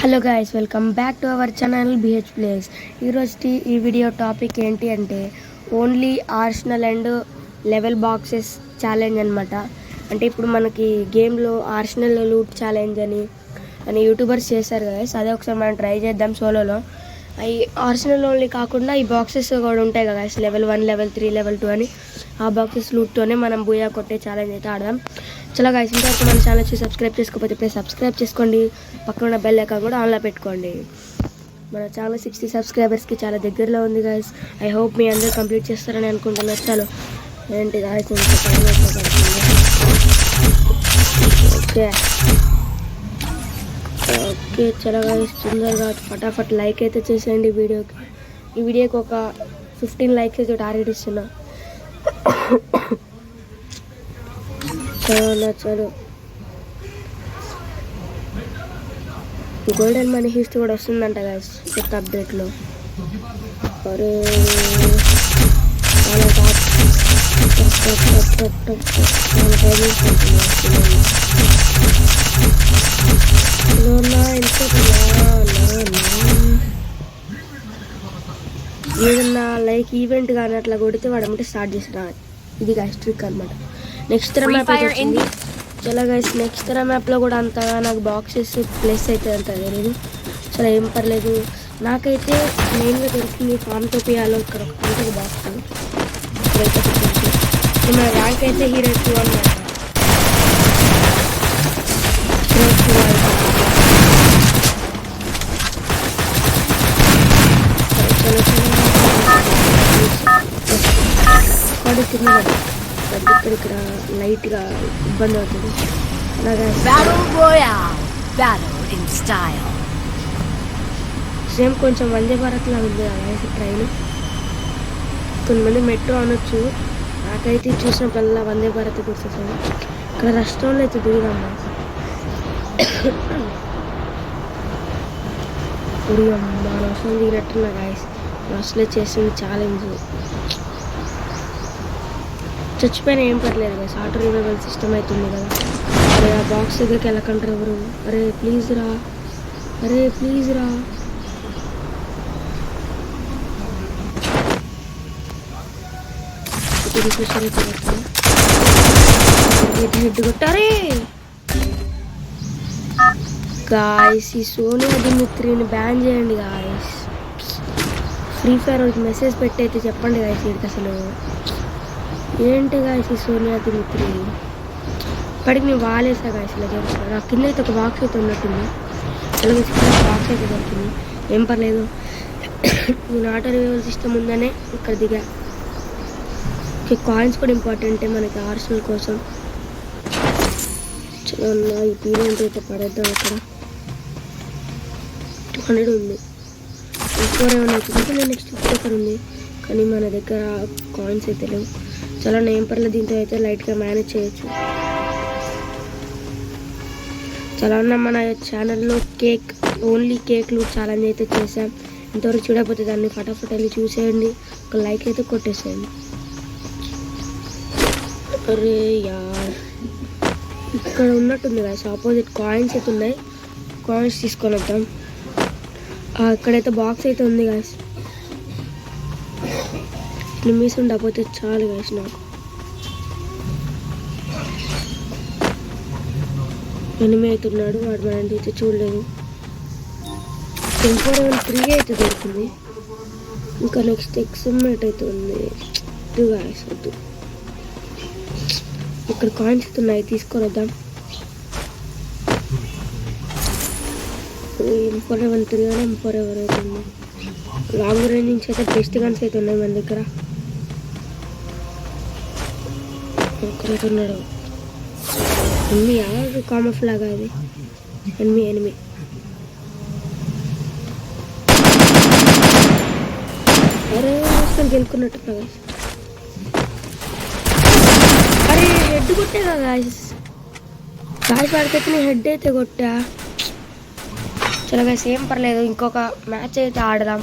Hello guys, welcome back to our channel B H place. ఈ video topic ఏంటి అంటే only arsenal and level boxes challenge అనమాట. అంటే ఇప్పుడు మనకి గేమ్లో ఆర్సెనల్ లూట్ ఛాలెంజ్ అని యూట్యూబర్స్ చేశారు గైస్. అదే ఒకసారి మనం ట్రై చేద్దాం సోలోలో. ఈ ఆర్సెనల్ ఓన్లీ కాకుండా ఈ బాక్సెస్ కూడా ఉంటాయి కదా గైస్, లెవెల్ 1, లెవెల్ 3, లెవెల్ 2 అని. ఆ బాక్సెస్ లూట్తోనే మనం బూయా కొట్టే ఛాలెంజ్ అయితే ఆడదాం. చాలా గైస్, ఇంతవరకు మన ఛానల్ వచ్చి సబ్స్క్రైబ్ చేసుకోకపోతే ప్లీజ్ సబ్స్క్రైబ్ చేసుకోండి. పక్కన ఉన్న బెల్ ఐకాన్ కూడా ఆన్లో పెట్టుకోండి. మన ఛానల్ 60 సబ్స్క్రైబర్స్కి చాలా దగ్గరలో ఉంది గైస్. ఐ హోప్ మీ అందరూ కంప్లీట్ చేస్తారని అనుకుంటున్నారు. చాలు ఏంటి గైస్, ఓకే ఓకే చాలా గైస్, తొందరగా ఫటాఫట్ లైక్ అయితే చేసేయండి ఈ వీడియోకి ఒక 15 లైక్స్ అయితే టార్గెట్ ఇస్తున్నా. చలో గోల్డెన్ మనీ హిస్టరీ కూడా వస్తుందంట గైస్ కొత్త అప్డేట్లో. అరే ఏదన్నా లైక్ ఈవెంట్ కానీ అట్లా కొడితే వాడమంటే స్టార్ట్ చేసిన ఇది గైస్ ట్రిక్ అనమాట. నెక్స్ట్ మ్యాప్ వచ్చింది. చాలా గైస్, నెక్స్ట్ మ్యాప్లో కూడా అంతగా నాకు బాక్సెస్ ప్లేస్ అయితే అంత తెలియదు. చాలా ఏం పర్లేదు. నాకైతే మెయిన్గా దొరికింది ఫామ్టోపియాలో ఇక్కడ ఒక బాక్స్. మన ర్యాంక్ అయితే హీరో 2 అన్నమాట. ఇక్కడ లైట్గా ఇబ్బంది అవుతుంది. సేమ్ కొంచెం వందే భారత్లా ఉంది కదా ట్రైన్. కొంతమంది మెట్రో అనొచ్చు, నాకైతే చూసినప్పుడల్లా వందే భారత్ గుర్తొస్తుంది. ఇక్కడ రెస్టారెంట్లో అయితే దిగుదాం. మా అవసరం దిగినట్టున్నా గాయస్. అసలే చేసింది ఛాలెంజ్. చచ్చిపోయినా ఏం పర్లేదు కదా, ఆటో రివైవల్ సిస్టమ్ అవుతుంది కదా. అరే ఆ బాక్స్ దగ్గరికి వెళ్ళకంటారు ఎవరు. అరే ప్లీజ్ రా, అరే ప్లీజ్ రా. హెడ్ కొట్టారే గాయస్. ఈ సోనియా దిమిత్రిని బ్యాన్ చేయండి గాయస్. ఫ్రీ ఫైర్ వాళ్ళకి మెసేజ్ పెట్టయితే చెప్పండి గాయస్. వీడికి అసలు ఏంటి గాయస్ ఈ సోనియా దిమిత్రి. ఇప్పటికి నేను వాలేసా గాయస్. ఇలా జరుగుతుంది. నా కింద అయితే ఒక బాక్స్ అయితే ఉన్నట్టుంది. అలాగే బాక్స్ అయితే దొరికింది. ఏం పర్లేదు, నేను ఆటో రివైవల్ సిస్టమ్ ఉందనే ఇక్కడ దిగా. కాయిన్స్ కూడా ఇంపార్టెంటే మనకి ఆర్సెనల్ కోసం. చాలా ఈ పీరియడ్ అయితే పడేద్దాం. అక్కడ 200 ఉంది. 4 ఏమైనా అవుతుంది. నెక్స్ట్ 50 ఉంది, కానీ మన దగ్గర కాయిన్స్ అయితే లేవు. చాలా ఏం పర్లేదు, దీంతో అయితే లైట్గా మేనేజ్ చేయొచ్చు. చాలా మన ఛానల్లో ఓన్లీ కేక్లు ఛాలెంజ్ అయితే చేసాం. ఇంతవరకు చూడకపోతే దాన్ని ఫటాఫట్ వెళ్ళి చూసేయండి, ఒక లైక్ అయితే కొట్టేసేయండి. అరే యార్, ఇక్కడ ఉన్నట్టుంది కదా ఆపోజిట్ కాయిన్స్ అయితే ఉన్నాయి. కాయిన్స్ తీసుకొని వద్దాం. ఇక్కడైతే బాక్స్ అయితే ఉంది గాయస్. మిస్ ఉండకపోతే చాలు గాయస్. నాకు ఎనిమి అవుతున్నాడు వాడు, మన అయితే చూడలేదు. 10-4-3 అయితే దొరికింది. ఇంకా నెక్స్ట్ ఎక్స్మేట్ అయితే ఉంది గాయస్. వద్దు, ఇక్కడ కాయిన్స్ అయితే ఉన్నాయి, తీసుకొని వద్దాం. 4-3 కానీ 4 అయితే ఉంది. లాంగ్ రేంజ్ నుంచి అయితే బెస్ట్ గన్స్ అయితే ఉన్నాయి మన దగ్గర. ఒకరైతే ఉన్నాడు. ఎనిమి ఎవరు కామఫ్ లాగా, అది ఎనిమి. అరే అసలు గెలుకున్నట్టు. అరే హెడ్ కొట్టే కదా గాయస్. పడితే నేను హెడ్ అయితే కొట్టా. చలో గైస్, ఏం పర్లేదు, ఇంకొక మ్యాచ్ అయితే ఆడదాం.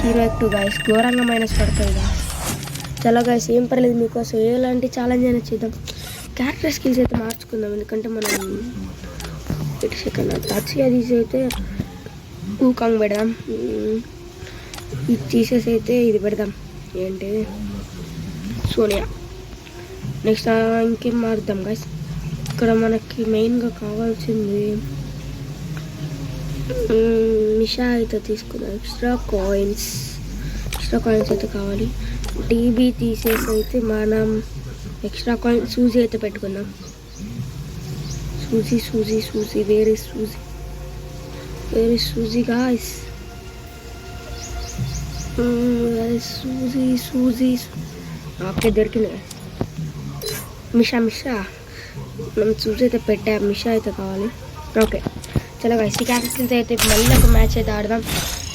హీరో 2 గాయస్, ఘోరంగా మైనస్ పడుతుంది గాయస్. చలో గైస్, ఏం పర్లేదు, మీకోసం ఎలాంటి ఛాలెంజ్ అయినా చేద్దాం. క్యారెక్టర్ స్కిల్స్ అయితే మార్చుకుందాం, ఎందుకంటే మనం ఇటు సెకండ్ టచ్గా తీసి అయితే ఊకాంగ్ పెడదాం. ఇది తీసేసి అయితే ఇది పెడదాం, ఏంటి సోనియా. నెక్స్ట్ ఇంకేం మారుద్దాం గైస్. ఇక్కడ మనకి మెయిన్గా కావాల్సింది మిషా అయితే తీసుకుందాం. ఎక్స్ట్రా కాయిన్స్ అయితే కావాలి. టీబీ తీసేసి అయితే మనం ఎక్స్ట్రా కాయిన్ సూజీ అయితే పెట్టుకుందాం. Suzy where is Suzy guys? Suzy okay దొరికింది. మిషా మనం సూజీ అయితే పెట్టాం, మిషా అయితే కావాలి. ఓకే చలో గైస్, ఈ క్యారెక్టర్స్ అయితే మళ్ళీ ఒక మ్యాచ్ అయితే ఆడదాం.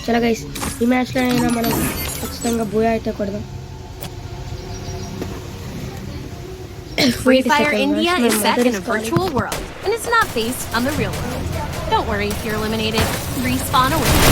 చలో గైస్, ఈ మ్యాచ్లో అయినా మనం ఖచ్చితంగా బోయా అయితే కొడదాం. Free Fire India is set in a virtual world, and it's not based on the real world. Don't worry if you're eliminated. Respawn awaits.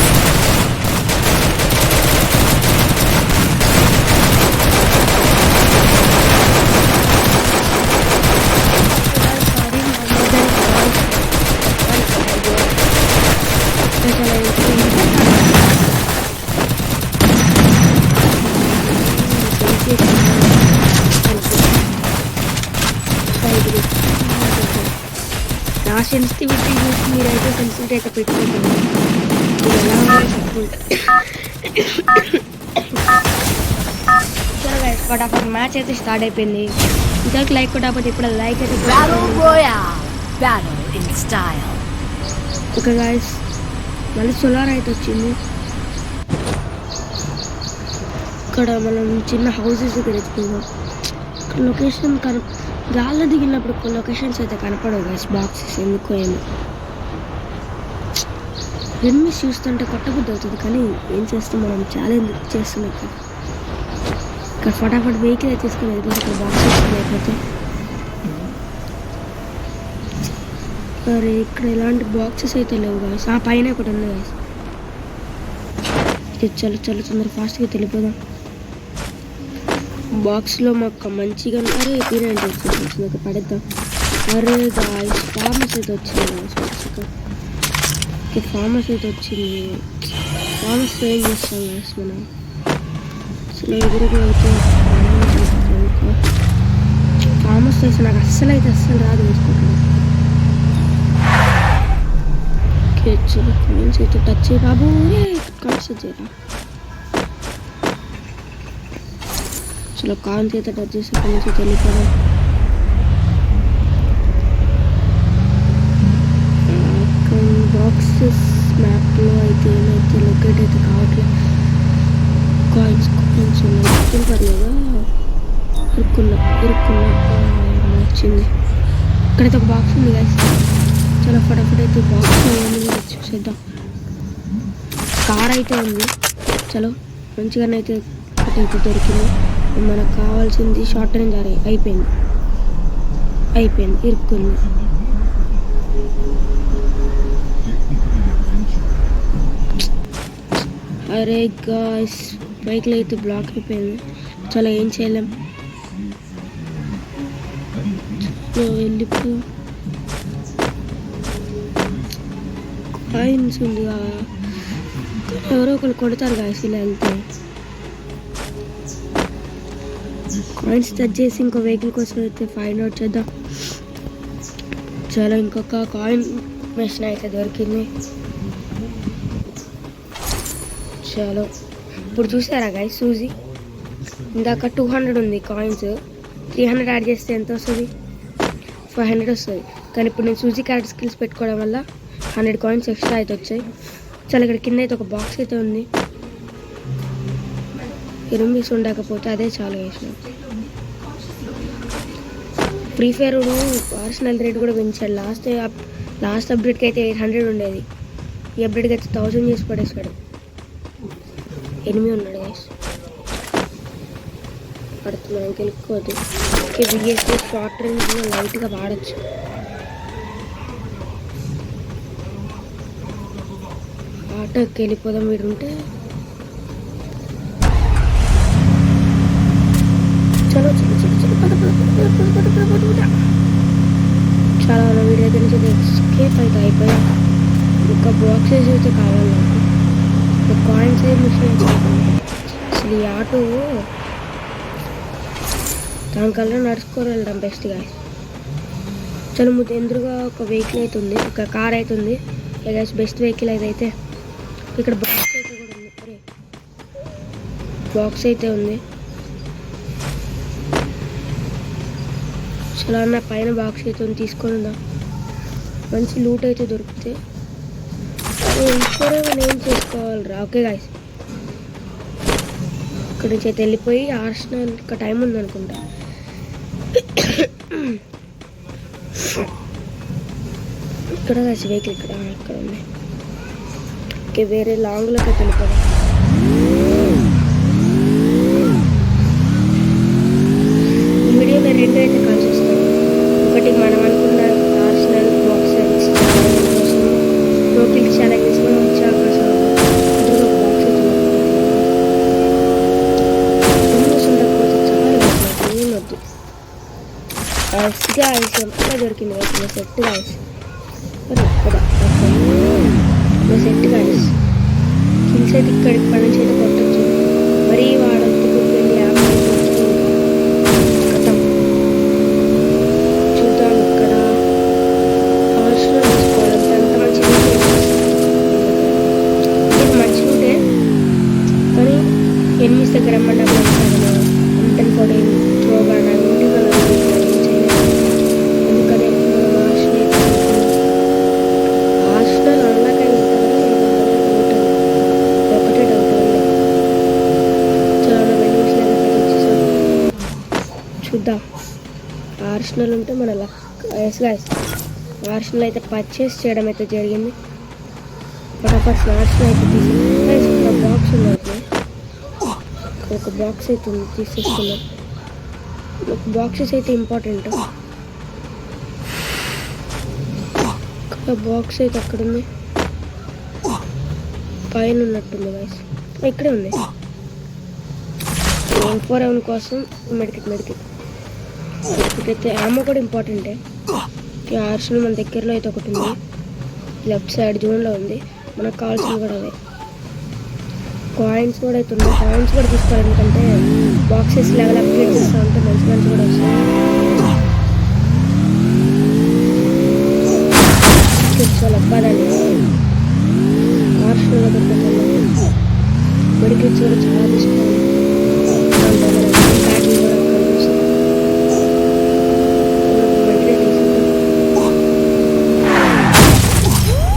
నా సెన్సిటివిటీ చూసి మీరైతే సెన్సిటివిటీ అయితే పెట్టుకుంటారు. చలో గైస్, ఫటాఫట్ మ్యాచ్ అయితే స్టార్ట్ అయిపోయింది. ఇంతవరకు లైక్ కొట్టకపోతే ఇప్పుడు లైక్ అయితే ఓకే గైస్, మళ్ళీ సోలార్ అయితే వచ్చింది. ఇక్కడ మనం చిన్న హౌసెస్ దగ్గర ఎత్తుకుందాం. ఇక్కడ లొకేషన్ గాల్లో దిగినప్పుడు కొన్ని లొకేషన్స్ అయితే కనపడవు గైస్, బాక్సెస్ ఎందుకో ఏమో. ఎనిమిస్ చూస్తుంటే కొట్టబుద్ధి అవుతుంది, కానీ ఏం చేస్తాం, మనం ఛాలెంజ్ చేస్తున్నాం కదా. ఇక్కడ ఫటాఫట్ వెహికల్ అయితే తీసుకుని వెళ్ళిపోతే ఇక్కడ బాక్సెస్ అయిపోతే. మరి ఇక్కడ ఎలాంటి బాక్సెస్ అయితే లేవు గైస్. ఆ పైన ఒకటి ఉంది గైస్. ఇది చలో తొందర ఫాస్ట్గా వెళ్ళిపోదాం. బాక్స్లో మాకు మంచిగా అరే పీరియడ్ వచ్చింది, ఒక పడేద్దాం. అరే గాయస్, ఫార్మస్ అయితే వచ్చింది. ఫార్మస్ అయితే వచ్చింది. ఫార్మస్తో ఏం చేస్తాం గాయస్ మనం? అసలు ఎదురుగా అయితే ఫార్మస్ చేసి నాకు అస్సలు రాదు వేసుకుంటున్నాను. చలో కాయిన్స్ అయితే టచ్ బాబు, కాయిన్స్ వచ్చేరా. చలో కాయిన్స్ అయితే టచ్ చేసి కాయిన్స్ అయితే వెళ్ళిపోదాం. బాక్సెస్ మ్యాప్లో అయితే ఏమైతే లొకేట్ అయితే కావట్లేదు. కాయిన్స్ ఉన్నాయి, పర్లేదా? ఇరుక్కున్నా వచ్చింది. ఇక్కడైతే ఒక బాక్స్ ఉంది గైస్. చాలా ఫటాఫట్ అయితే బాక్స్ చూసేద్దాం. కార్ అయితే ఉంది. చలో మంచిగానే అయితే ఒకటి దొరికింది. మనకు కావాల్సింది షార్ట్ రేంజ్ అయిపోయింది ఇరుక్కుంది. అరే గాయ్స్, బైక్లో అయితే బ్లాక్ అయిపోయింది. చాలా ఏం చేయలేం, వెళ్ళిపో. కాయిన్స్ ఉంది, ఎవరో ఒకరు కొడతారు గాయస్ ఇలా వెళ్తే. కాయిన్స్ టచ్ చేసి ఇంకో వెహికల్ కోసం అయితే ఫైండ్ అవుట్ చేద్దాం. చాలా ఇంకొక కాయిన్ మెషిన్ అయితే దొరికింది. చలో ఇప్పుడు చూసారా గాయస్, సూజీ ఇందాక 200 ఉంది కాయిన్స్. 300 యాడ్ చేస్తే ఎంత వస్తుంది? 500 వస్తుంది. కానీ ఇప్పుడు నేను సూజీ క్యారెక్టర్ స్కిల్స్ పెట్టుకోవడం వల్ల 100 కాయిన్స్ ఎక్స్ట్రా అయితే వచ్చాయి. చాలా ఇక్కడ కింద అయితే ఒక బాక్స్ అయితే ఉంది. ఎనిమిస్ ఉండకపోతే అదే చాలా వేసిన. ఫ్రీ ఫైర్ ఆర్సనల్ రేట్ కూడా పెంచాడు. లాస్ట్ అప్డేట్కి అయితే 800 ఉండేది. ఈ అప్డేట్కి అయితే 1000 చేసి పడేసాడు. 8 ఉన్నాడు గైస్. పడుతుంది మనకి వెళ్ళిపోదు. విఎస్ఏ షార్ట్ రేంజ్ లైట్గా వాడచ్చు. ఆటోకి వెళ్ళిపోదాం. వీడు ఉంటే చలో చాలా మన వీడి దగ్గర నుంచి ఎస్కేప్ అయితే అయిపోయా. ఇంకా బాక్సెస్ అయితే కావాలి నాకు, కాయిన్స్ మిషన్ అసలు ఈ ఆటో దానికల్లా నడుచుకొని వెళ్ళడం బెస్ట్గా. చాలా ముందు ఎదురుగా ఒక వెహికల్ అయితే ఉంది, ఒక కార్ అయితే ఉంది. బెస్ట్ వెహికల్ అయితే ఇక్కడ బాక్స్ అయితే కూడా ఉంది. అరే బాక్స్ అయితే ఉంది. చాలా నా పైన బాక్స్ అయితే ఉంది, తీసుకొని మంచి లూట్ అయితే దొరికితే ఏం చేసుకోవాలిరా. ఓకే గాయ్స్, ఇక్కడ నుంచి అయితే వెళ్ళిపోయి ఆర్సనల్ ఇంకా టైం ఉంది అనుకుంటా. ఇక్కడ వెహికల్ ఇక్కడ ఉంది. ఓకే, వేరే లాంగ్లోకి వెళ్ళిపోదాం. ఈ వీడియోలో రెండు అయితే కలిసి వస్తాయి. ఒకటి మనం అనుకున్న ఆర్సనల్ బాక్స్ లోకిల్ ఛాలెంజెస్ కూడా వచ్చే అవకాశం ఎంతగా దొరికింది set guys. Set guys kills అయితే ఇక్కడి నుంచి అయితే కొట్టచ్చు. మరీ వాడంతా వెళ్ళి కథం చూద్దాం. ఇక్కడ అవసరం తీసుకోవడం ఎంత మంచిగా మంచిగా కానీ ఎనిమిది దగ్గర రమ్మంటే అంటన్ కూడా త్రోగానే చూద్దాం. ఆర్సనల్ ఉంటే మన లక్. ఆర్సనల్ అయితే పర్చేస్ చేయడం అయితే జరిగింది. ఫస్ట్ ఆర్సనల్ అయితే తీసుకున్నాం. ఒక బాక్స్ ఉన్నది, ఒక బాక్స్ అయితే ఉంది, తీసేసుకున్నాం. బాక్సెస్ అయితే ఇంపార్టెంట్. బాక్స్ అయితే అక్కడ ఉంది, పైన ఉన్నట్టుంది గాయస్. ఇక్కడే ఉంది. 4M కోసం మెడికెట్ ఇప్పుడైతే యామో కూడా ఇంపార్టెంటే. ఆర్సనల్ మన దగ్గరలో అయితే ఒకటి ఉంది, లెఫ్ట్ సైడ్ జోన్లో ఉంది. మనకు కావాల్సింది కూడా అదే. కాయిన్స్ కూడా అయితే ఉన్నాయి, కాయిన్స్ కూడా తీసుకోవాలి. ఎందుకంటే బాక్సెస్ లెవెల్ అప్గ్రేడ్ చేస్తూ ఉంటే మంచి కూడా వస్తాయి. చాలా అబ్బాదండి ఆర్సనల్ దొరుకుతుంది. మెడికెట్స్ కూడా చాలా తీసుకోవాలి.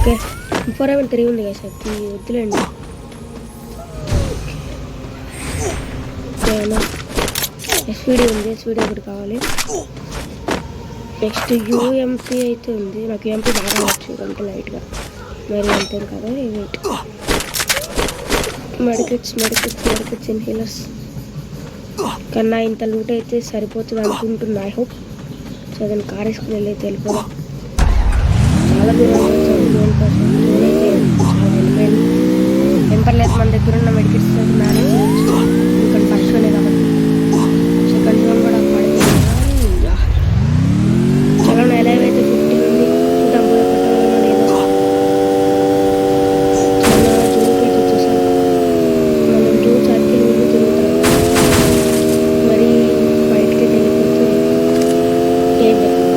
ఓకే, 4M3 ఉంది కదా సార్, వద్దులేండి. ఎస్విడి ఉంది, ఎస్విడి ఒకటి కావాలి. నెక్స్ట్ UMP అయితే ఉంది. నాకు UMP బాగా నచ్చు అంటే లైట్గా, మరి అంతేం కదా. వెయిట్ మెడికెట్స్ ఇన్హేలర్స్ కన్నా ఇంత లూట్ అయితే సరిపోతుంది అనుకుంటున్నా. I hope. సో దాన్ని కార్ వేసుకుని వెళ్ళి వెళ్ళిపోదాం. చాలా దూరం అయితే చాలా వెళ్ళిపోయింది. ఏం పర్లేదు, మన దగ్గర ఉన్న మెడికెట్స్ అయితే మేనేజ్ చేయొచ్చు. ఎందుకంటే ఫస్ట్ వనే కాబట్టి. సెకండ్ జోన్ కూడా పడింది. చాలా నెల అయితే 50 ఉంది. చూద్దాం కూడా పెట్టాలన్నా లేదు. చాలా జోన్కి అయితే వచ్చేసాం. మనం జోన్ సర్కిల్ ముందు తిరుగుతాం. మరి బయటకి వెళ్ళిపోతే ఏం చెప్పాలి.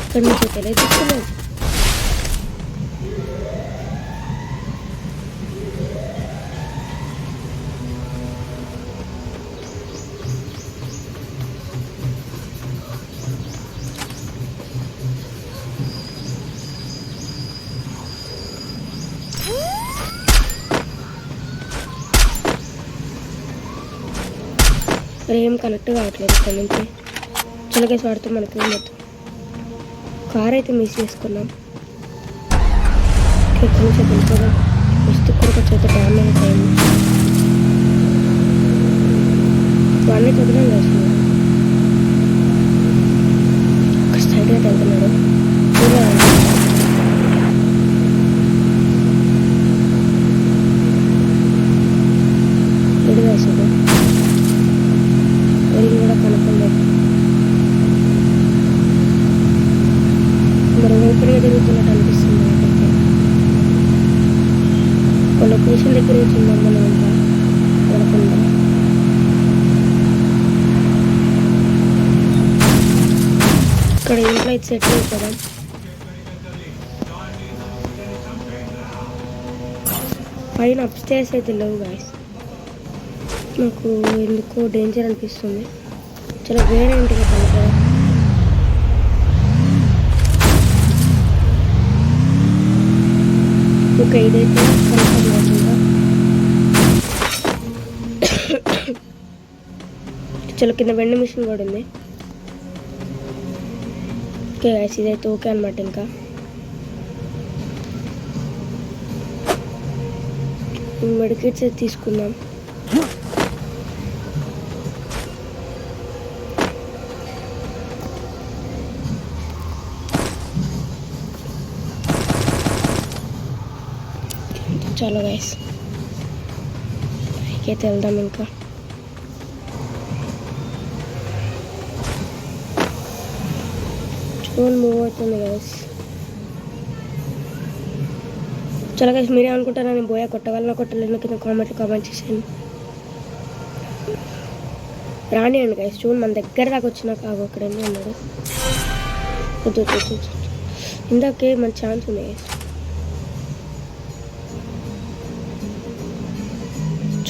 ఇక్కడ నుంచి తీసుకున్నాం. మరి ఏం కనెక్ట్ కావట్లేదు ఇక్కడ నుంచి. చిలకేసి వాడితే మనకి మొత్తం కార్ అయితే మిస్ చేసుకున్నాం. ఎక్కడి నుంచి వెళ్ళిపోదాం. వస్తు కూడా చేత డ్యామేజ్ అయింది. వాడిని చదవడం చేస్తున్నాడు. ఒక సైడ్గా వెళ్తున్నాడు. ఎడు వేసాడు. వెలిగి కూడా కనుక్కోలేదు. మరి ఊపిరిగా తిరుగుతున్నట్టు అనిపిస్తుంది నాకైతే. ఒక లొకేషన్ దగ్గర వచ్చిందాం మనం ఇంకా వెళ్ళకుండా. ఇక్కడ ఇంట్లో అయితే సెట్ అయిపోదాం. పైన అప్స్టేర్స్ అయితే లేవు గాయస్. నాకు ఎందుకో డేంజర్ అనిపిస్తుంది. చాలా వేరే ఇంటికి కదా. ఓకే, ఇదైతే కన్ఫర్మ్ అవుతుందా. చాలా కింద వెండి మిషన్ కూడా ఉంది. ఓకే గాయస్, ఇదైతే ఓకే అనమాట. ఇంకా మెడికేట్స్ అయితే తీసుకుందాం. చాలా గైస్ పైకైతే వెళ్దాం. ఇంకా ఫోన్ మూవ్ అవుతుంది గైస్. చాలా గైస్, మీరే అనుకుంటారా నేను బోయా కొట్టగలనా కొట్టలేను కింద కామెంట్ చేసాను. రానియండి గైస్. చూడండి మన దగ్గర దాకా వచ్చినాక అక్కడనే ఉన్నాడు. ఇందాకే మన ఛాన్స్ ఉంది గైస్.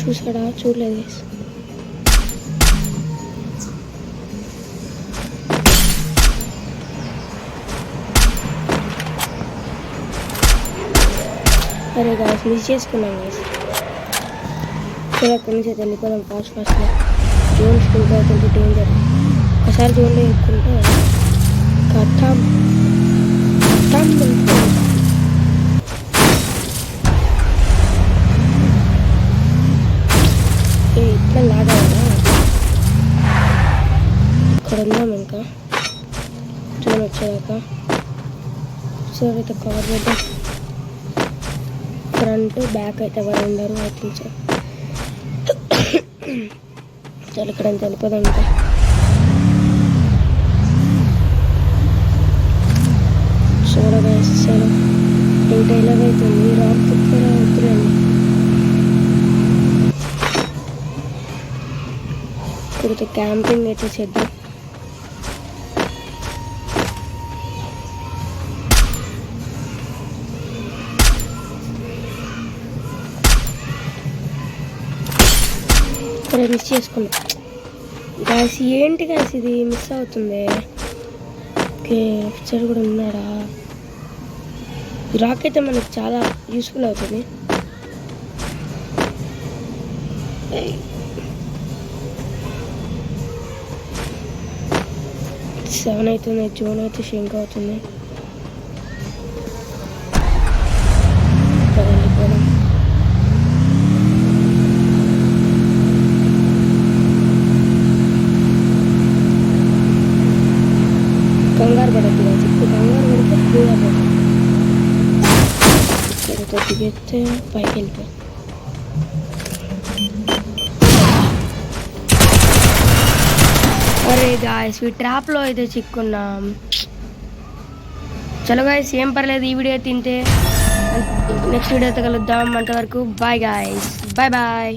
చూసాడా? చూడలేదు గైస్. అరే గాయస్, మిస్ చేసుకున్నాం గైస్. చాలా అక్కడి నుంచి అయితే వెళ్ళిపోదాం ఫాస్ట్గా. జోన్ స్కూల్ అవుతుంది డేంజర్. ఒకసారి జోన్లో ఎక్కుంటే కథం ఇట్లా లాగా ఇక్కడ ఉందాం. ఇంకా జోన్ వచ్చేదాకా సో అయితే కవర్ చేద్దాం. ఫ్రంట్ బ్యాక్ అయితే ఎవరు ఉండరు ఐ థింక్ సో. చాలా ఇక్కడ అంత వెళ్ళిపోదాం. ఇంకా చూడగా చాలా 8 అవుతుంది. రాక్ కూడా అవుతున్నాయండి. ఇక్కడితో క్యాంపింగ్ అయితే చేద్దాం. ఇక్కడ మిస్ చేసుకున్నాం గాయస్. ఏంటి గాయస్ ఇది మిస్ అవుతుంది. ఓకే, లెఫ్ట్ సైడ్ కూడా ఉన్నాడా. రాక్ అయితే మనకు చాలా యూస్ఫుల్ అవుతుంది. 7 అవుతుంది. జోన్ అయితే షింక్ అవుతుంది. వెళ్ళిపోదాం. కంగారు పడద్దు కదా. ఇప్పుడు కంగారు పడితే దూరా పడుతుంది. ఇక్కడితో దిగితే పైకి వెళ్ళిపోయి అరే గాయస్, ఈ ట్రాప్లో అయితే చిక్కున్నాం. చలో గాయస్, ఏం పర్లేదు. ఈ వీడియో తింటే నెక్స్ట్ వీడియోతో కలుద్దాం. అంతవరకు బాయ్ గాయస్. Bye bye.